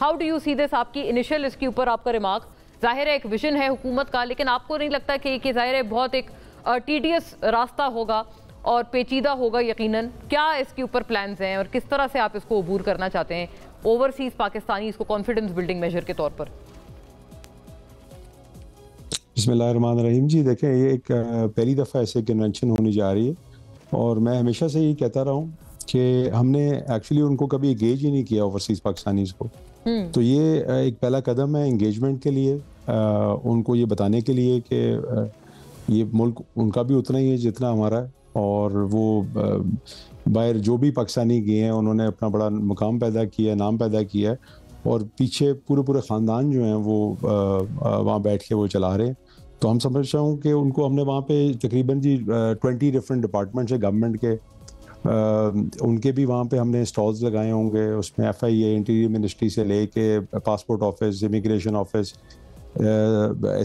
How do you سی دس؟ آپ کی initial اس کے اوپر آپ کا ریمارک ظاہر ہے ایک ویژن ہے حکومت کا، لیکن آپ کو نہیں لگتا کہ ظاہر ہے بہت ایک ٹیڈیس راستہ ہوگا اور پیچیدہ ہوگا یقیناً؟ کیا اس کے اوپر پلانز ہیں اور کس طرح سے آپ اس کو عبور کرنا چاہتے ہیں اوورسیز پاکستانی اس کو کانفیڈنس بلڈنگ میجر کے طور پر؟ بسم اللہ الرحمن الرحیم. جی دیکھیں، یہ ایک پہلی دفعہ ایسے کنونشن ہونی جا رہی ہے، اور میں ہمیشہ سے یہ کہتا رہا ہوں کہ ہم نے ایکچولی ان کو کبھی انگیج ہی نہیں کیا اوورسیز پاکستانیز کو. تو یہ ایک پہلا قدم ہے انگیجمنٹ کے لیے، ان کو یہ بتانے کے لیے کہ یہ ملک ان کا بھی اتنا ہی ہے جتنا ہمارا ہے، اور وہ باہر جو بھی پاکستانی گئے ہیں انہوں نے اپنا بڑا مقام پیدا کیا ہے، نام پیدا کیا ہے، اور پیچھے پورے خاندان جو ہیں وہ وہاں بیٹھ کے وہ چلا رہے ہیں. تو ہم سمجھتا ہوں کہ ان کو ہم نے وہاں پہ تقریباً 20 ڈفرینٹ ڈپارٹمنٹس ہیں گورنمنٹ کے، ان کے بھی وہاں پہ ہم نے سٹالز لگائے ہوں گے. اس میں FIA انٹیریئر منسٹری سے لے کے passport office, immigration office,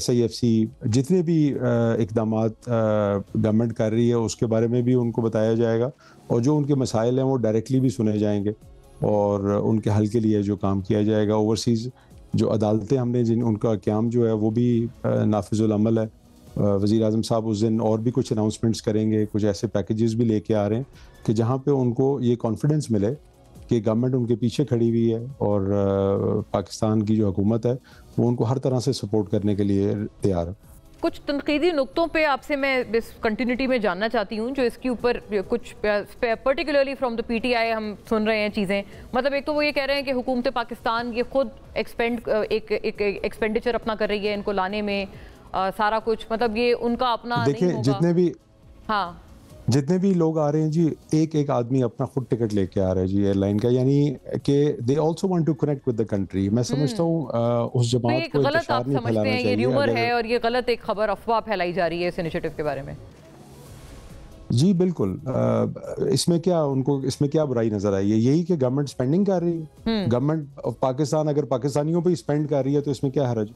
SIFC، جتنے بھی اقدامات گورنمنٹ کر رہی ہے اس کے بارے میں بھی ان کو بتایا جائے گا، اور جو ان کے مسائل ہیں وہ ڈائریکٹلی بھی سنے جائیں گے، اور ان کے حل کے لیے جو کام کیا جائے گا. اوورسیز جو عدالتیں ہم نے ان کا قیام جو ہے وہ بھی نافذ العمل ہے. وزیر اعظم صاحب اس دن اور بھی کچھ اناؤنسمنٹس کریں گے، کچھ ایسے پیکیجز بھی لے کے آ رہے ہیں کہ جہاں پہ ان کو یہ کانفیڈنس ملے کہ گورنمنٹ ان کے پیچھے کھڑی ہوئی ہے، اور پاکستان کی جو حکومت ہے وہ ان کو ہر طرح سے سپورٹ کرنے کے لیے تیار ہے. کچھ تنقیدی نقطوں پہ آپ سے میں اس کنٹینیوٹی میں جاننا چاہتی ہوں جو اس کے اوپر کچھ پرٹیکولرلی فرام دا PTI ہم سن رہے ہیں چیزیں. مطلب ایک تو وہ یہ کہہ رہے ہیں کہ حکومت پاکستان یہ خود ایکسپینڈیچر اپنا کر رہی ہے ان کو لانے میں سارا کچھ، مطلب یہ ان کا اپنا نہیں ہوگا. جتنے بھی لوگ آ رہے ہیں جی، ایک آدمی اپنا خود ٹکٹ لے کے آ رہا ہے جی ایئر لائن کا، یعنی کہ they also want to connect with the country. میں سمجھتا ہوں اس جماعت کو انتشار نہیں پھیلانا چاہیے. یہ ریومر ہے اور یہ غلط ایک خبر افواہ پھیلائی جا رہی ہے اس انیشیٹو کے بارے میں. جی بالکل، اس میں کیا برائی نظر آئی ہے؟ یہی کہ گورنمنٹ سپینڈنگ کر رہی ہے. گورنمنٹ آف پاکستان اگر پاکستانیوں پہ اسپینڈ کر رہی ہے تو اس میں کیا حرج؟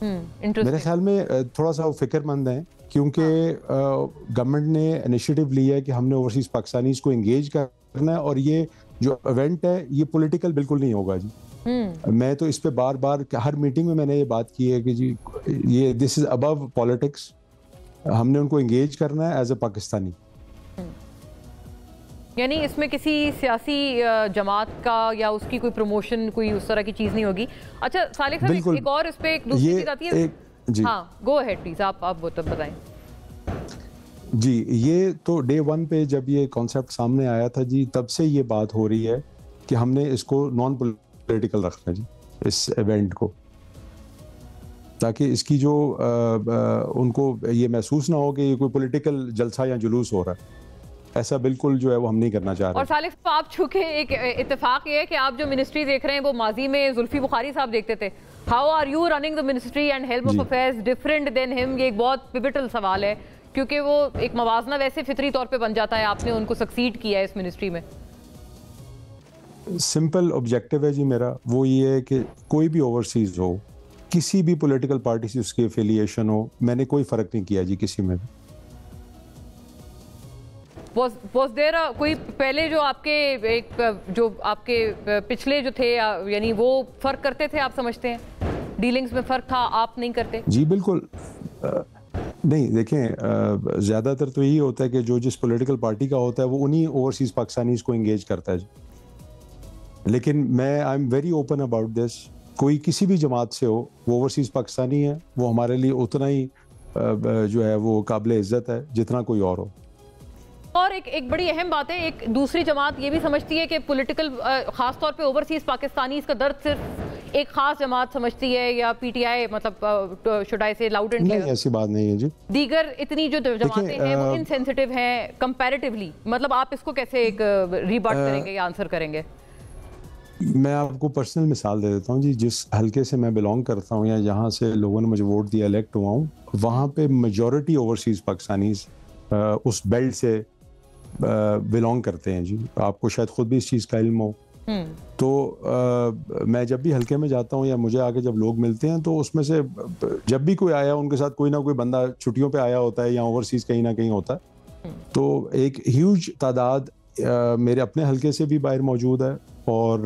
میرے خیال میں تھوڑا سا فکر مند ہیں، کیونکہ گورنمنٹ نے انیشیٹو لیا ہے کہ ہم نے اوورسیز پاکستانیز کو انگیج کرنا ہے، اور یہ جو ایونٹ ہے یہ پولیٹیکل بالکل نہیں ہوگا جی. میں تو اس پہ بار بار ہر میٹنگ میں نے یہ بات کی ہے کہ جی یہ دس از ابو پالیٹکس. ہم نے ان کو انگیج کرنا ہے ایز اے پاکستانی. یعنی اس میں کسی سیاسی جماعت کا یا اس کی کوئی پروموشن کوئی اس طرح کی چیز نہیں ہوگی. اچھا صالح صاحب، ایک اور اس پہ ایک دوسری چیز آتی ہے. ہاں گو اہیڈ پلیز، آپ بتائیں. جی یہ تو ڈے 1 پہ جب یہ کانسیپٹ سامنے آیا تھا جی، تب سے یہ بات ہو رہی ہے کہ ہم نے اس کو نان پولیٹیکل رکھنا ہے جی اس ایونٹ کو، تاکہ اس کی جو ان کو یہ محسوس نہ ہو کہ یہ کوئی پولیٹیکل جلسہ یا جلوس ہو رہا ہے. ایسا بالکل جو ہے وہ ہم نہیں کرنا چاہ رہے. اور صالح صاحب، آپ چونکہ ایک اتفاق یہ ہے کہ آپ جو منسٹری دیکھ رہے ہیں وہ ماضی میں زلفی بخاری صاحب دیکھتے تھے. How are you running the ministry and help of affairs different than ہم؟ یہ ایک بہت پیوٹل سوال ہے، کیونکہ وہ ایک موازنہ ویسے فطری طور پہ بن جاتا ہے. آپ نے ان کو سکسیڈ کیا ہے اس منسٹری میں. سمپل آبجیکٹو ہے جی میرا، وہ یہ ہے کہ کوئی بھی اوورسیز ہو، کسی بھی پولیٹیکل پارٹی سے اس کی افیلیشن ہو، میں نے کوئی فرق نہیں کیا جی کسی میں بھی. was there کوئی پہلے جو آپ کے پچھلے جو تھے یعنی وہ فرق کرتے تھے؟ آپ سمجھتے ہیں ڈیلنگز میں فرق تھا، آپ نہیں کرتے؟ جی بالکل نہیں. دیکھیں زیادہ تر تو یہی ہوتا ہے کہ جو جس پولیٹیکل پارٹی کا ہوتا ہے وہ انہی اوورسیز پاکستانیز کو انگیج کرتا ہے جی. لیکن میں I am very open about this. کوئی کسی بھی جماعت سے ہو، وہ اوورسیز پاکستانی ہے، وہ ہمارے لیے اتنا ہی جو ہے وہ قابل عزت ہے جتنا کوئی اور ہو. اور ایک بڑی اہم بات ہے، ایک دوسری جماعت یہ بھی سمجھتی ہے کہ پولیٹیکل خاص طور پہ اوورسیز پاکستانیز کا درد صرف ایک خاص جماعت سمجھتی ہے، یا PTI مطلب should I say loud and clear؟ نہیں ایسی بات نہیں ہے جی. دیگر اتنی جو جماعتیں ہیں وہ انسینسٹیو ہیں کمپیریٹیولی. مطلب آپ اس کو کیسے ایک ریبٹ کریں گے یا آنسر کریں گے؟ میں آپ کو پرسنل مثال دے دیتا ہوں جی. جس حلقے سے میں بلونگ کرتا ہوں یا جہاں سے لوگوں نے مجھے ووٹ دیا الیکٹ ہوا ہوں، وہاں پہ میجورٹی اوورسیز پاکستانیز اس بیلٹ سے بلونگ کرتے ہیں جی. آپ کو شاید خود بھی اس چیز کا علم ہو. تو میں جب بھی حلقے میں جاتا ہوں یا مجھے آگے جب لوگ ملتے ہیں تو اس میں سے جب بھی کوئی آیا ان کے ساتھ کوئی نہ کوئی بندہ چھٹیوں پہ آیا ہوتا ہے یا اوورسیز کہیں نہ کہیں ہوتا ہے. تو ایک ہیوج تعداد میرے اپنے حلقے سے بھی باہر موجود ہے، اور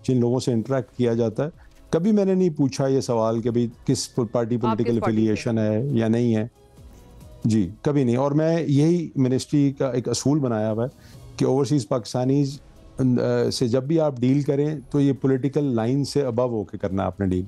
جن لوگوں سے انٹریکٹ کیا جاتا ہے، کبھی میں نے نہیں پوچھا یہ سوال کہ بھئی کس پارٹی پولیٹیکل افیلیشن ہے یا نہیں ہے، جی کبھی نہیں. اور میں یہی منسٹری کا ایک اصول بنایا ہوا ہے کہ اوورسیز پاکستانیز سے جب بھی آپ ڈیل کریں تو یہ پولیٹیکل لائن سے ابو ہو کے کرنا ہے آپ نے ڈیل.